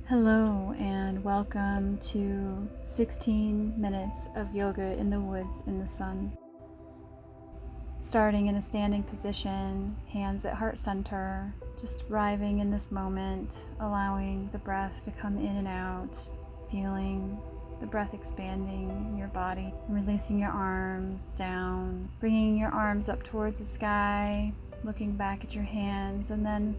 Hello and welcome to 16 minutes of yoga in the woods in the sun. Starting in a standing position, hands at heart center, just arriving in this moment, allowing the breath to come in and out, feeling the breath expanding in your body, releasing your arms down, bringing your arms up towards the sky, looking back at your hands, and then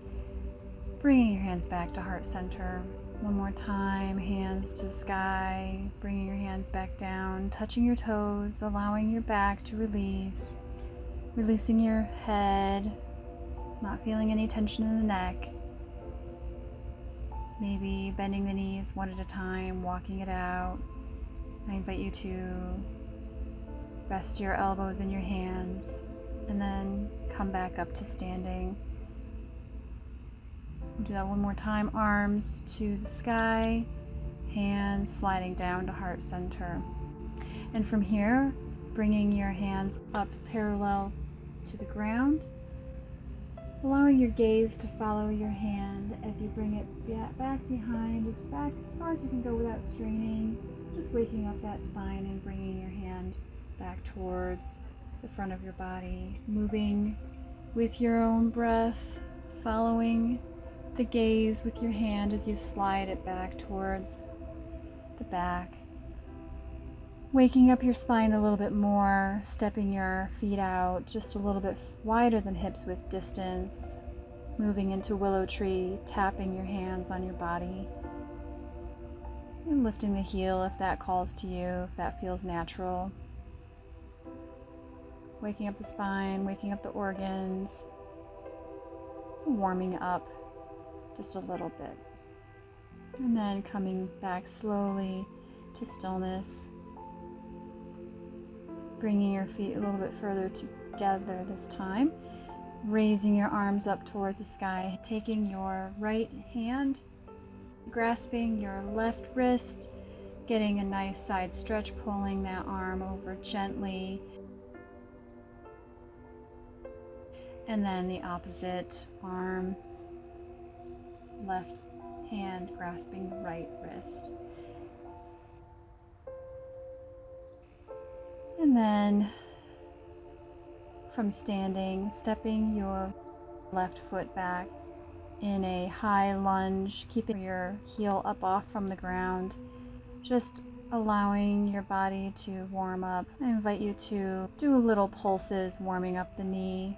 bringing your hands back to heart center. One more time, hands to the sky, bringing your hands back down, touching your toes, allowing your back to release, releasing your head, not feeling any tension in the neck. Maybe bending the knees one at a time, walking it out. I invite you to rest your elbows in your hands and then come back up to standing. We'll do that one more time. Arms to the sky, hands sliding down to heart center. And from here, bringing your hands up parallel to the ground, allowing your gaze to follow your hand as you bring it back behind, as far as you can go without straining, just waking up that spine and bringing your hand back towards the front of your body, moving with your own breath, following the gaze with your hand as you slide it back towards the back. Waking up your spine a little bit more, stepping your feet out just a little bit wider than hips width distance, moving into willow tree, tapping your hands on your body, and lifting the heel if that calls to you, if that feels natural. Waking up the spine, waking up the organs, warming up just a little bit. And then coming back slowly to stillness, bringing your feet a little bit further together this time, raising your arms up towards the sky, taking your right hand, grasping your left wrist, getting a nice side stretch, pulling that arm over gently, and then the opposite arm, left hand grasping the right wrist. And then from standing, stepping your left foot back in a high lunge, keeping your heel up off from the ground, just allowing your body to warm up. I invite you to do little pulses, warming up the knee,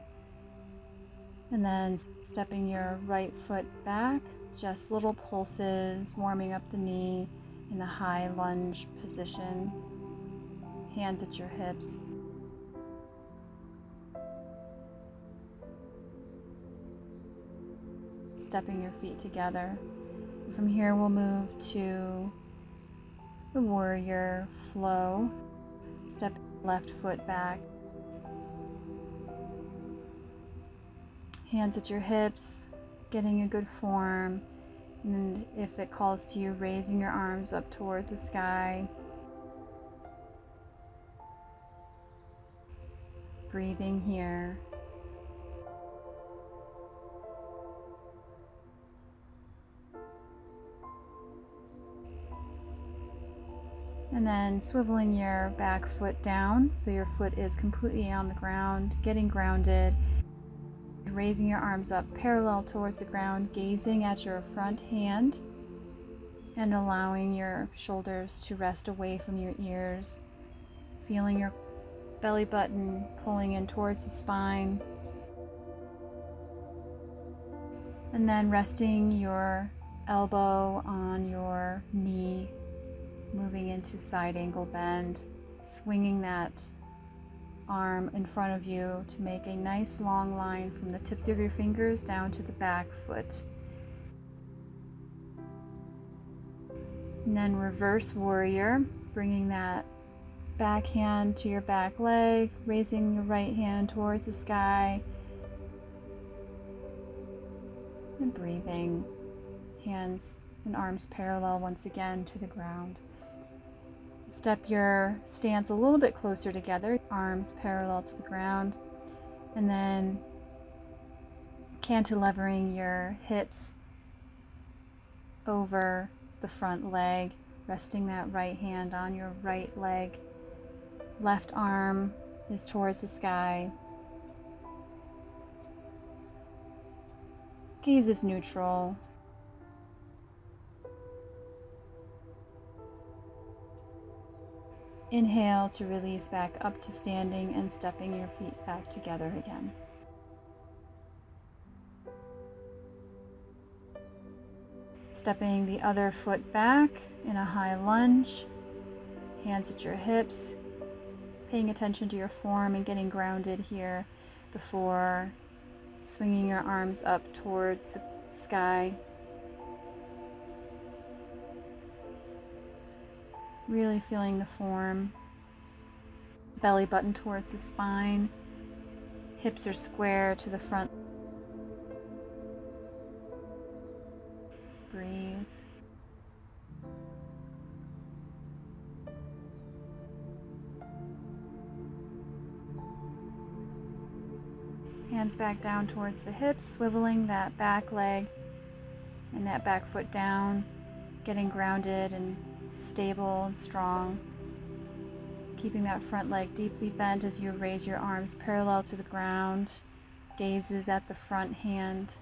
and then stepping your right foot back, just little pulses, warming up the knee in the high lunge position, hands at your hips. Stepping your feet together. From here, we'll move to the warrior flow. Step left foot back. Hands at your hips, getting a good form. And if it calls to you, raising your arms up towards the sky. Breathing here. And then swiveling your back foot down so your foot is completely on the ground, getting grounded. Raising your arms up parallel towards the ground, gazing at your front hand and allowing your shoulders to rest away from your ears. Feeling your belly button pulling in towards the spine. And then resting your elbow on your knee, moving into side angle bend, swinging that arm in front of you to make a nice long line from the tips of your fingers down to the back foot. And then reverse warrior, bringing that back hand to your back leg, raising your right hand towards the sky, and breathing, hands and arms parallel once again to the ground. Step your stance a little bit closer together, arms parallel to the ground, and then cantilevering your hips over the front leg, resting that right hand on your right leg. Left arm is towards the sky. Gaze is neutral. Inhale to release back up to standing and stepping your feet back together again. Stepping the other foot back in a high lunge, hands at your hips, paying attention to your form and getting grounded here before swinging your arms up towards the sky. Really feeling the form. Belly button towards the spine. Hips are square to the front. Breathe. Hands back down towards the hips, swiveling that back leg and that back foot down, getting grounded and stable and strong. Keeping that front leg deeply bent as you raise your arms parallel to the ground. Gazes at the front hand.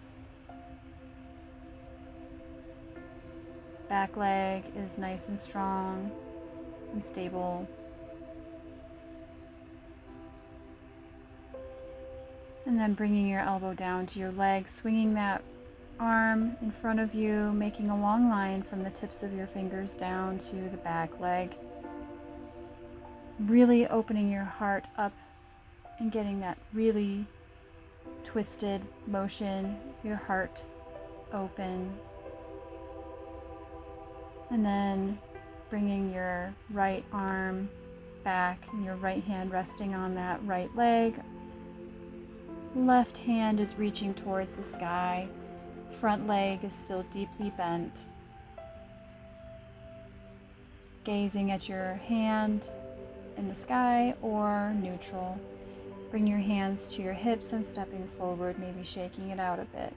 Back leg is nice and strong and stable. And then bringing your elbow down to your leg, swinging that arm in front of you, making a long line from the tips of your fingers down to the back leg. Really opening your heart up and getting that really twisted motion, your heart open. And then bringing your right arm back and your right hand resting on that right leg. Left hand is reaching towards the sky. Front leg is still deeply bent. Gazing at your hand in the sky or neutral. Bring your hands to your hips and stepping forward, maybe shaking it out a bit.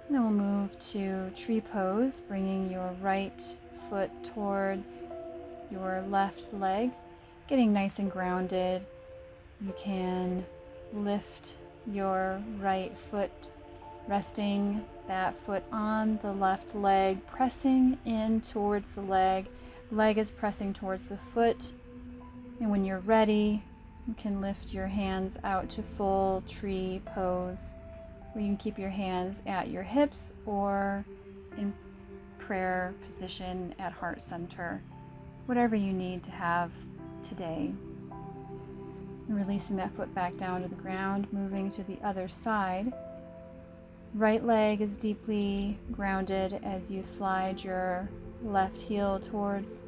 And then we'll move to tree pose, bringing your right foot towards your left leg, getting nice and grounded. You can lift your right foot, resting that foot on the left leg, pressing in towards the leg. Leg is pressing towards the foot. And when you're ready, you can lift your hands out to full tree pose, where you can keep your hands at your hips or in prayer position at heart center, whatever you need to have today. And releasing that foot back down to the ground, moving to the other side. Right leg is deeply grounded as you slide your left heel towards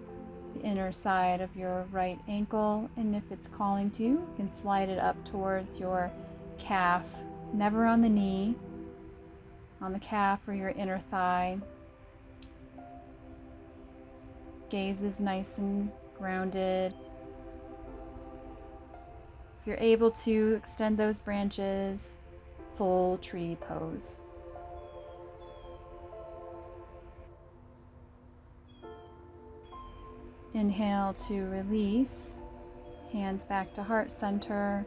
the inner side of your right ankle, and if it's calling to you, you can slide it up towards your calf, never on the knee, on the calf or your inner thigh. Gaze is nice and grounded. If you're able to, extend those branches, full tree pose. Inhale to release, hands back to heart center,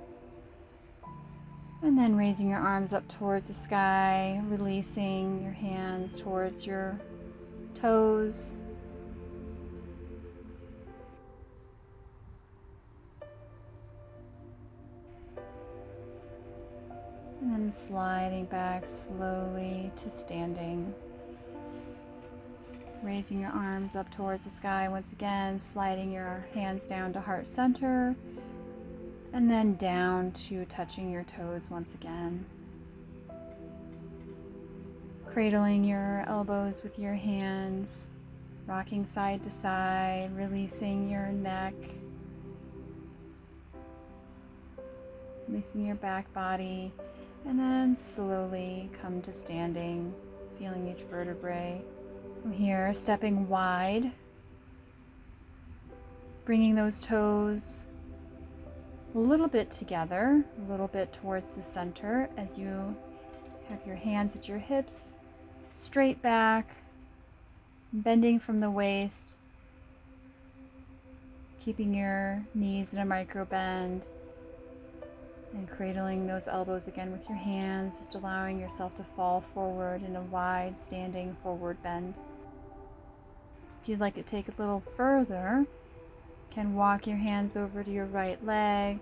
and then raising your arms up towards the sky, releasing your hands towards your toes. And then sliding back slowly to standing. Raising your arms up towards the sky once again, sliding your hands down to heart center, and then down to touching your toes once again. Cradling your elbows with your hands, rocking side to side, releasing your neck, releasing your back body, and then slowly come to standing, feeling each vertebrae. From here, stepping wide, bringing those toes a little bit together, a little bit towards the center as you have your hands at your hips, straight back, bending from the waist, keeping your knees in a micro bend, and cradling those elbows again with your hands, just allowing yourself to fall forward in a wide standing forward bend. If you'd like to take it a little further, you can walk your hands over to your right leg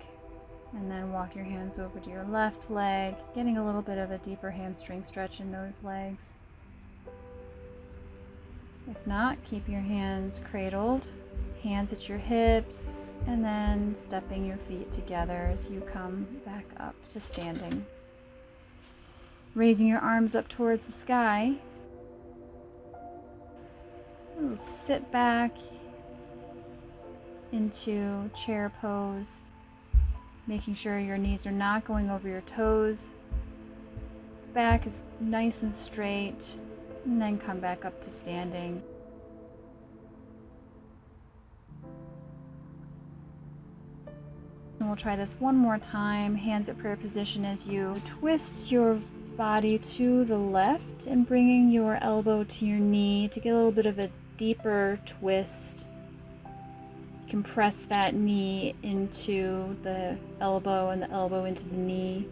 and then walk your hands over to your left leg, getting a little bit of a deeper hamstring stretch in those legs. If not, keep your hands cradled, hands at your hips, and then stepping your feet together as you come back up to standing. Raising your arms up towards the sky. We'll sit back into chair pose, making sure your knees are not going over your toes. Back is nice and straight, and then come back up to standing. And we'll try this one more time, hands at prayer position as you twist your body to the left and bringing your elbow to your knee to get a little bit of a deeper twist. You can press that knee into the elbow and the elbow into the knee.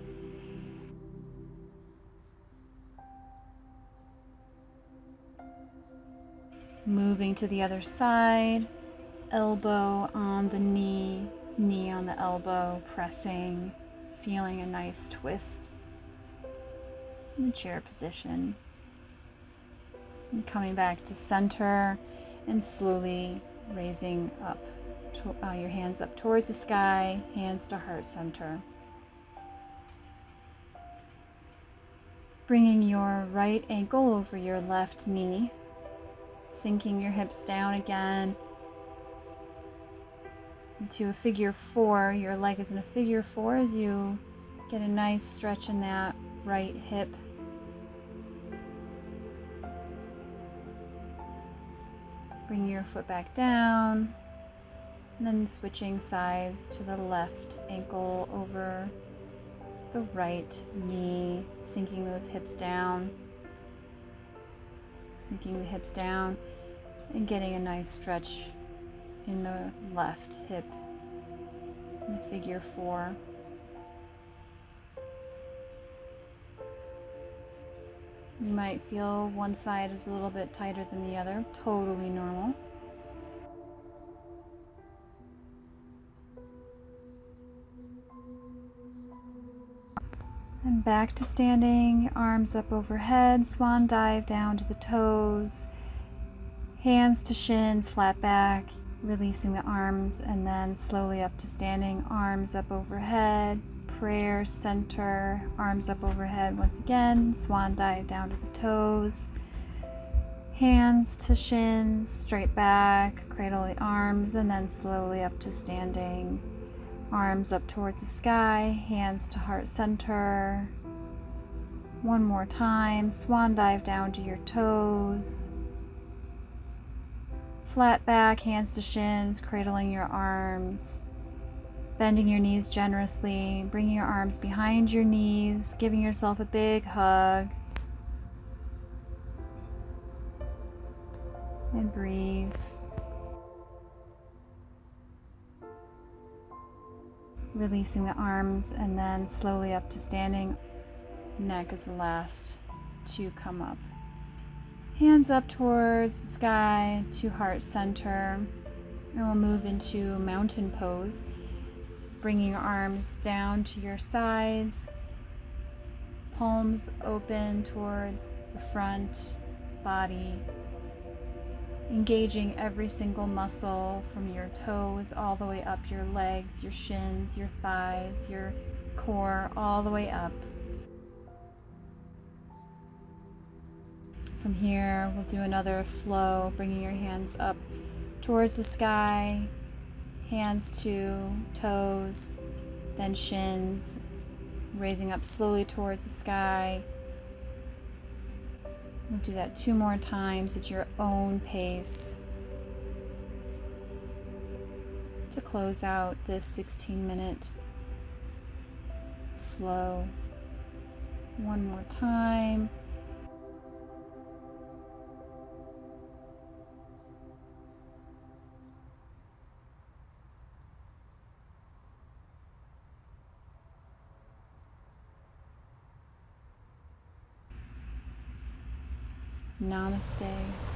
Moving to the other side, elbow on the knee, knee on the elbow, pressing, feeling a nice twist in the chair position. And coming back to center and slowly raising up your hands up towards the sky, hands to heart center. Bringing your right ankle over your left knee, sinking your hips down again into a figure four. Your leg is in a figure four as you get a nice stretch in that right hip. Bring your foot back down, and then switching sides to the left ankle over the right knee, sinking those hips down, sinking the hips down, and getting a nice stretch in the left hip in the figure four. You might feel one side is a little bit tighter than the other, totally normal. And back to standing, arms up overhead, swan dive down to the toes, hands to shins, flat back, releasing the arms, and then slowly up to standing, arms up overhead, prayer center, arms up overhead once again, swan dive down to the toes, hands to shins, straight back, cradle the arms, and then slowly up to standing, arms up towards the sky, hands to heart center. One more time, swan dive down to your toes, flat back, hands to shins, cradling your arms, bending your knees generously, bringing your arms behind your knees, giving yourself a big hug, and breathe. Releasing the arms and then slowly up to standing. Neck is the last to come up. Hands up towards the sky to heart center. And we'll move into mountain pose. Bringing your arms down to your sides. Palms open towards the front body. Engaging every single muscle from your toes all the way up your legs, your shins, your thighs, your core, all the way up. From here, we'll do another flow, bringing your hands up towards the sky, hands to toes, then shins, raising up slowly towards the sky. We'll do that 2 more times at your own pace to close out this 16-minute flow. One more time. Namaste.